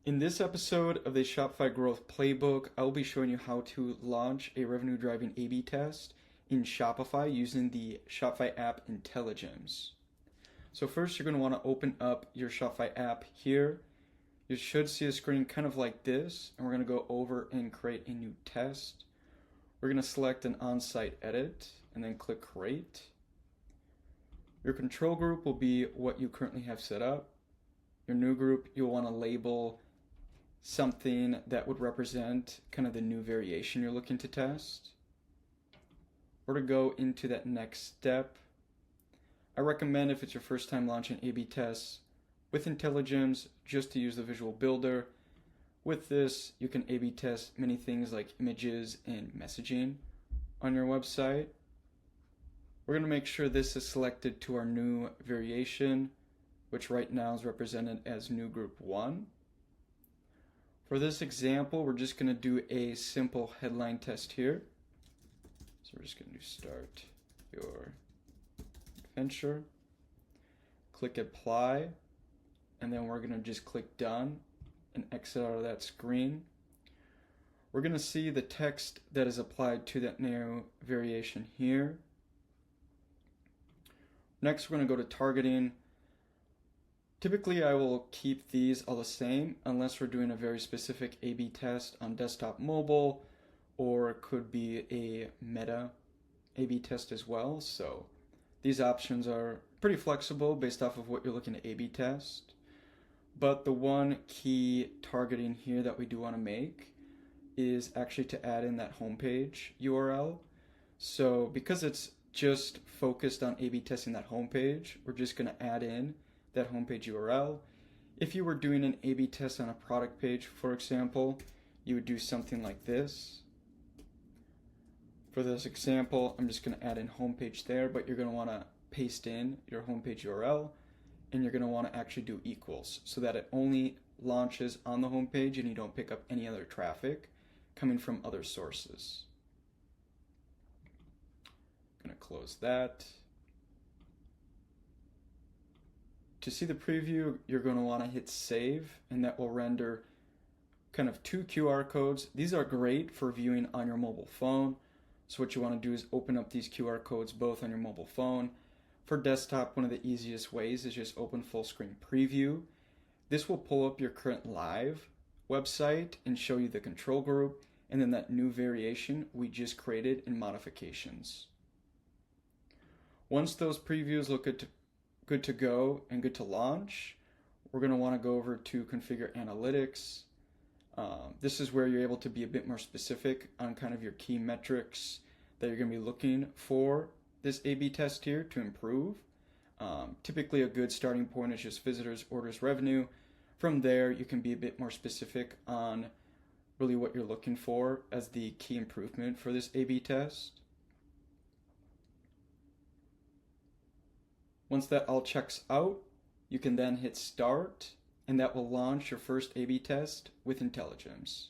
In this episode of the Shopify Growth Playbook, I will be showing you how to launch a revenue-driving A/B test in Shopify using the Shopify app Intelligems. So first, you're going to want to open up your Shopify app here. You should see a screen kind of like this, and we're going to go over and create a new test. We're going to select an on-site edit and then click Create. Your control group will be what you currently have set up. Your new group, you'll want to label something that would represent kind of the new variation you're looking to test. Or to go into that next step, I recommend if it's your first time launching A/B tests with Intelligems just to use the visual builder. With this, you can A/B test many things like images and messaging on your website. We're going to make sure this is selected to our new variation, which right now is represented as new group 1. For this example, we're just going to do a simple headline test here. So we're just going to start your adventure, click apply, and then we're going to just click done and exit out of that screen. We're going to see the text that is applied to that new variation here. Next, we're going to go to targeting. Typically, I will keep these all the same unless we're doing a very specific A/B test on desktop mobile, or it could be a meta A/B test as well. So these options are pretty flexible based off of what you're looking to A/B test. But the one key targeting here that we do want to make is actually to add in that homepage URL. So because it's just focused on A/B testing that homepage, we're just going to add in that homepage URL. If you were doing an A/B test on a product page, for example, you would do something like this. For this example, I'm just going to add in homepage there, but you're going to want to paste in your homepage URL, and you're going to want to actually do equals so that it only launches on the homepage and you don't pick up any other traffic coming from other sources. I'm going to close that. To see the preview, you're going to want to hit save, and that will render kind of 2 QR codes. These are great for viewing on your mobile phone. So what you want to do is open up these QR codes both on your mobile phone. For desktop, one of the easiest ways is just open full screen preview. This will pull up your current live website and show you the control group and then that new variation we just created in modifications. Once those previews look good to go and good to launch, we're going to want to go over to configure analytics. This is where you're able to be a bit more specific on kind of your key metrics that you're going to be looking for this A/B test here to improve. Typically a good starting point is just visitors, orders, revenue. From there, you can be a bit more specific on really what you're looking for as the key improvement for this A/B test. Once that all checks out, you can then hit start, and that will launch your first A/B test with Intelligems.